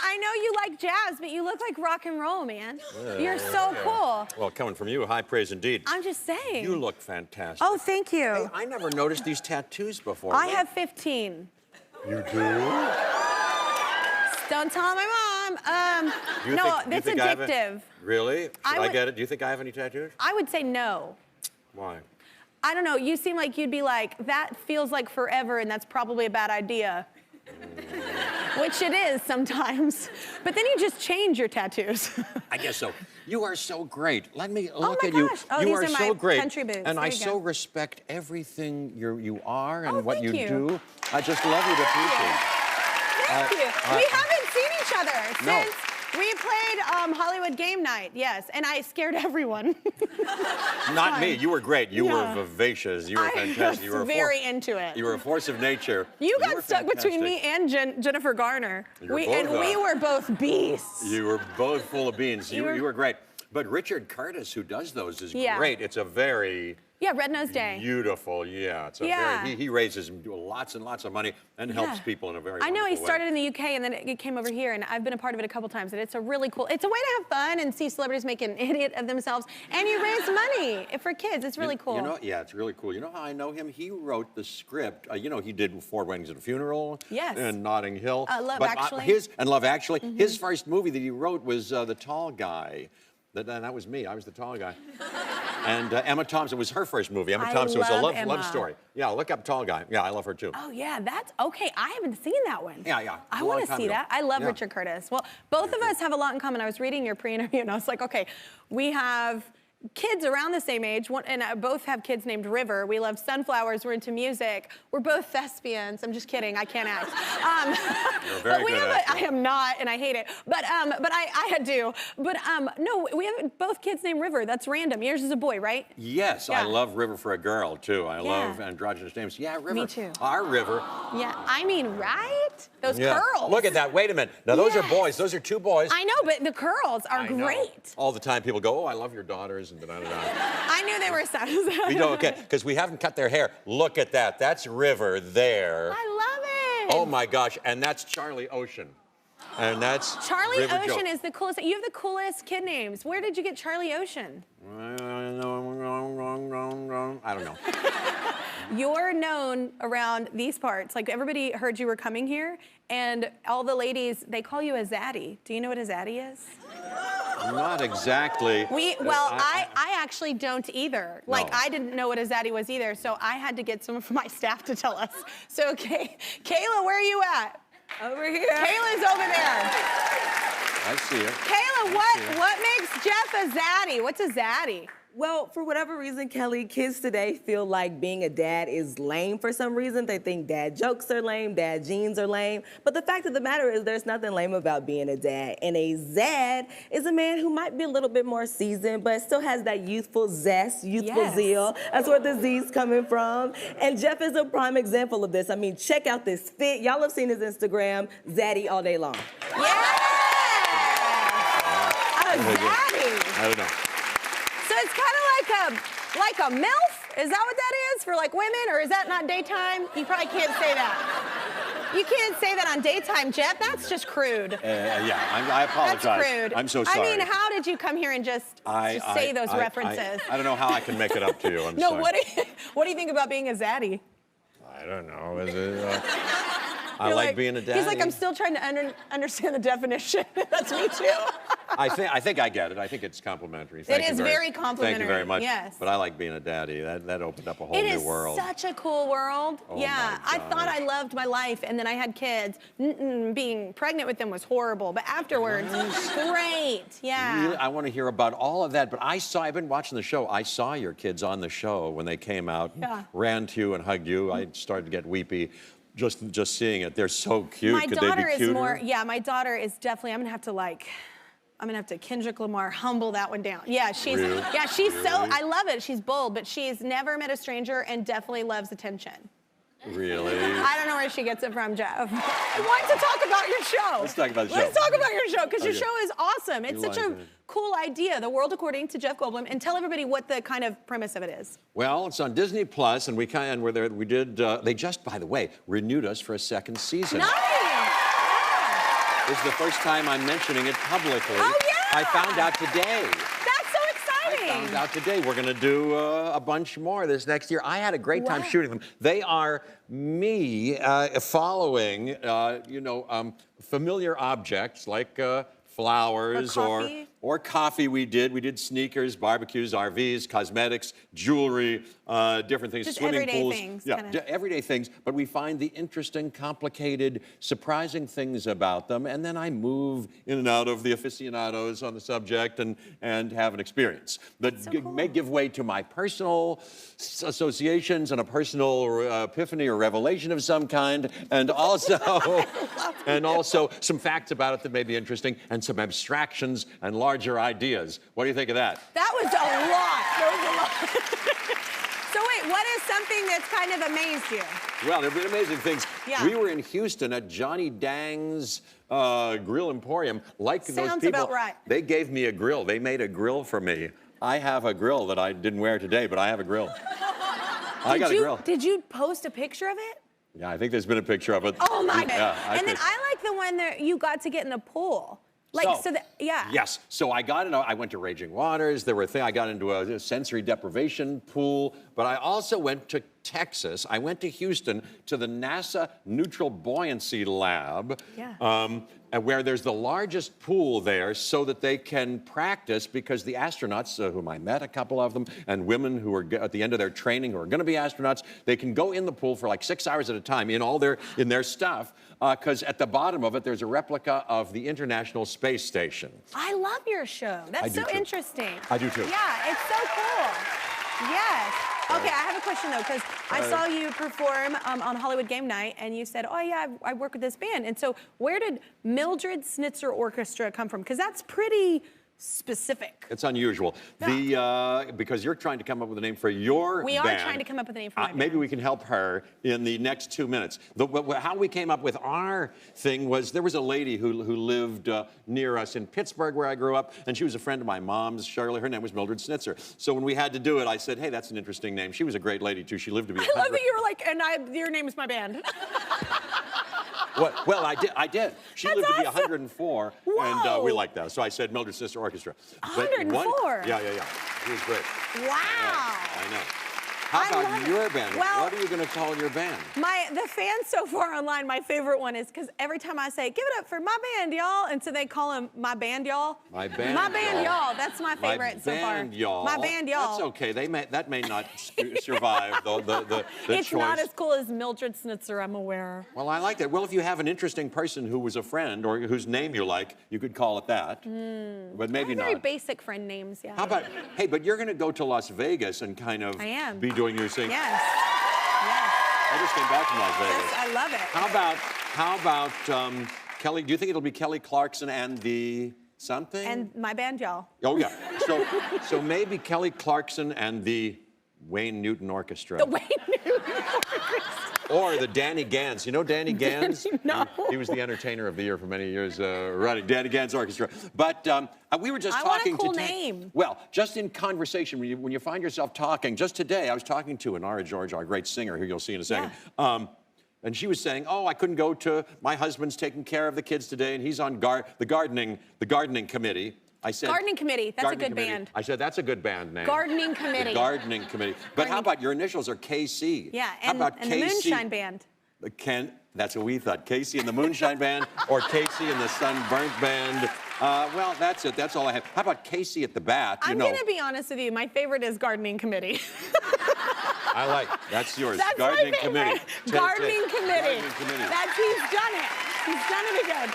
I know you like jazz, but you look like rock and roll, man. You're so cool. Well, coming from you, high praise indeed. I'm just saying. You look fantastic. Oh, thank you. Hey, I never noticed these tattoos before. I have 15. You do? Don't tell my mom. No, it's addictive. Really? Should I get it? Do you think I have any tattoos? I would say no. Why? I don't know. You seem like you'd be like, that feels like forever, and that's probably a bad idea. Which it is sometimes. But then you just change your tattoos. I guess so. You are so great. Let me look at you. you. Oh, you are these are so my great. country boots. And there I so go. respect everything you are and what thank you you. do. I just love you to pieces. Thank you. We haven't seen each other No. since we played Hollywood Game Night, yes, and I scared everyone. Not me. You were great. You were vivacious. You were fantastic. You I were was very into it. You were a force of nature. You got were stuck between me fantastic. and Jennifer Garner. We were both beasts. You were both full of beans. You were great. But Richard Curtis, who does those, is great. It's a very Red Nose Day. Beautiful, it's a very, he raises lots and lots of money and helps people in a very I know he wonderful started way. in the UK and then it came over here, and I've been a part of it a couple times, and it's a really cool, it's a way to have fun and see celebrities make an idiot of themselves, and you raise money for kids. It's really cool. You know, it's really cool. You know how I know him? He wrote the script. You know, he did Four Weddings and a Funeral. Yes. And Notting Hill. Love Actually. Love Actually. His first movie that he wrote was The Tall Guy. That was me. I was the tall guy. And Emma Thompson was her first movie. Emma Thompson was a love story. Yeah, look up Tall Guy. Yeah, I love her too. Oh yeah, that's okay. I haven't seen that one. Yeah. I want to see that. I love Richard Curtis. Well, both of us have a lot in common. I was reading your pre-interview and I was like, okay, we have kids around the same age, and both have kids named River. We love sunflowers. We're into music. We're both thespians. I'm just kidding. I can't act. You're a very good actor. I am not, and I hate it. But I do. But no, we have both kids named River. That's random. Yours is a boy, right? Yes, I love River for a girl too. I love androgynous names. Yeah, River. Me too. Our River. Yeah, I mean, right? Those curls. Look at that. Wait a minute. Now those are boys. Those are two boys. I know, but the curls are great. All the time people go, oh, I love your daughters and da-da-da. I knew they were sons. We know, okay, because we haven't cut their hair. Look at that. That's River there. I love it. Oh my gosh, and that's Charlie Ocean. And that's Charlie River Ocean Joe. is the coolest. You have the coolest kid names. Where did you get Charlie Ocean? I don't know. You're known around these parts. Like, everybody heard you were coming here, and all the ladies, they call you a zaddy. Do you know what a zaddy is? Not exactly. I actually don't either. No. Like, I didn't know what a zaddy was either, so I had to get some of my staff to tell us. So, Kayla, where are you at? Over here. Kayla's over there. I see her. Kayla, what makes Jeff a zaddy? What's a zaddy? Well, for whatever reason, Kelly, kids today feel like being a dad is lame for some reason. They think dad jokes are lame, dad jeans are lame. But the fact of the matter is there's nothing lame about being a dad. And a Zad is a man who might be a little bit more seasoned, but still has that youthful zest, youthful zeal. That's where the Z's coming from. And Jeff is a prime example of this. I mean, check out this fit. Y'all have seen his Instagram, Zaddy all day long. Yeah! A zaddy. I don't know. So it's kind of like a MILF? Is that what that is for like women, or is that not daytime? You probably can't say that. You can't say that on daytime, Jeff. That's just crude. I apologize. That's crude. I'm so sorry. I mean, how did you come here and just say those references? I don't know how I can make it up to you. I'm no, sorry. what do you think about being a zaddy? I don't know. Is it, I like being a daddy. He's like, I'm still trying to understand the definition. That's me too. I think I get it. I think it's complimentary. It is very complimentary. Thank you very much. Yes. But I like being a daddy. That opened up a whole new world. It is such a cool world. Oh yeah, my I thought I loved my life, and then I had kids. Being pregnant with them was horrible, but afterwards, great. Yeah. Really, I want to hear about all of that. But I've been watching the show. I saw your kids on the show when they came out, ran to you and hugged you. I started to get weepy. Just seeing it. They're so cute. My Could daughter they be cuter? is more, my daughter is definitely, I'm gonna have to Kendrick Lamar humble that one down. Yeah, she's so, I love it. She's bold, but she's never met a stranger and definitely loves attention. Really? I don't know where she gets it from, Jeff. I want to talk about your show. Let's talk about the show. Let's talk about your show, because your show is awesome. It's such a it. cool idea, The World According to Jeff Goldblum, and tell everybody what the kind of premise of it is. Well, it's on Disney Plus, and they just, by the way, renewed us for a second season. Nice! This is the first time I'm mentioning it publicly. Oh, yeah! I found out today. That's so exciting. I found out today. We're going to do a bunch more this next year. I had a great time shooting them. They are me following, familiar objects like flowers or coffee. We did sneakers, barbecues, RVs, cosmetics, jewelry, different things, just swimming everyday pools. Things, yeah, kind of. everyday things. But we find the interesting, complicated, surprising things about them, and then I move in and out of the aficionados on the subject and have an experience that may give way to my personal associations and a personal epiphany or revelation of some kind, and also some facts about it that may be interesting, and some abstractions and larger ideas. What do you think of that? That was a lot. That was a lot. So wait, what is something that's kind of amazed you? Well, there have been amazing things. Yeah. We were in Houston at Johnny Dang's Grill Emporium. Like those Sounds people, about right. They gave me a grill. They made a grill for me. I have a grill that I didn't wear today, but I have a grill. I got a grill. Did you post a picture of it? Yeah, I think there's been a picture of it. Oh my God. Yeah, and then I like the one that you got to get in a pool. Yes. So I got I went to Raging Waters. I got into a sensory deprivation pool, but I also went to Texas. I went to Houston to the NASA Neutral Buoyancy Lab, where there's the largest pool there so that they can practice, because the astronauts, whom I met, a couple of them, and women who are at the end of their training who are going to be astronauts, they can go in the pool for like 6 hours at a time in their stuff, because at the bottom of it, there's a replica of the International Space Station. I love your show. That's so interesting. I do too. Yeah, it's so cool. Yes. Okay, I have a question though, because I saw you perform on Hollywood Game Night, and you said, "Oh yeah, I work with this band." And so, where did Mildred Snizter Orchestra come from? Because that's pretty specific. It's unusual. Yeah. Because you're trying to come up with a name for your band. We are trying to come up with a name for my band. Maybe we can help her in the next 2 minutes. How we came up with our thing was, there was a lady who lived near us in Pittsburgh, where I grew up, and she was a friend of my mom's, Shirley. Her name was Mildred Snitzer. So when we had to do it, I said, hey, that's an interesting name. She was a great lady, too. She lived to be 100. I love that you were like, and your name is my band. Well, I did. She lived to be 104, and we liked that. So I said Mildred Snizter Orchestra. 104? Yeah. She was great. Wow. I know. How about your band? Well, what are you going to call your band? The fans so far online, my favorite one is, because every time I say, give it up for my band, y'all, and so they call him my band, y'all. My band, My band, y'all. That's my favorite so far. My band, y'all. My band, y'all. That's okay. That may not survive the It's choice. not as cool as Mildred Snitzer, I'm aware. Well, I like that. Well, if you have an interesting person who was a friend or whose name you like, you could call it that. But maybe not. Very basic friend names, yeah. How about, hey, but you're going to go to Las Vegas and kind of be doing your thing. Yes. Yes. I just came back from Las Vegas. Yes, I love it. How about Kelly? Do you think it'll be Kelly Clarkson and the something? And my band, y'all. Oh yeah. So maybe Kelly Clarkson and the Wayne Newton Orchestra. The Wayne Newton Orchestra. Or the Danny Gans. You know Danny Gans? No. He was the Entertainer of the Year for many years running. Danny Gans Orchestra. But we were just talking want a cool name. Well, just in conversation, when you find yourself talking, just today I was talking to Inara George, our great singer, who you'll see in a second. Yeah. And she was saying, oh, I couldn't go to, my husband's taking care of the kids today, and he's on the gardening committee. I said, Gardening Committee. That's a good band. I said, that's a good band name. Gardening Committee. The Gardening Committee. But how about your initials are KC? Yeah, how about and the Moonshine Band. That's what we thought. Casey and the Moonshine Band, or Casey and the Sunburnt Band. Well, that's it. That's all I have. How about Casey at the bat? I'm going to be honest with you. My favorite is Gardening Committee. I like. That's yours. That's Gardening my favorite. Committee. Gardening Committee. Gardening Committee. He's done it. He's done it again.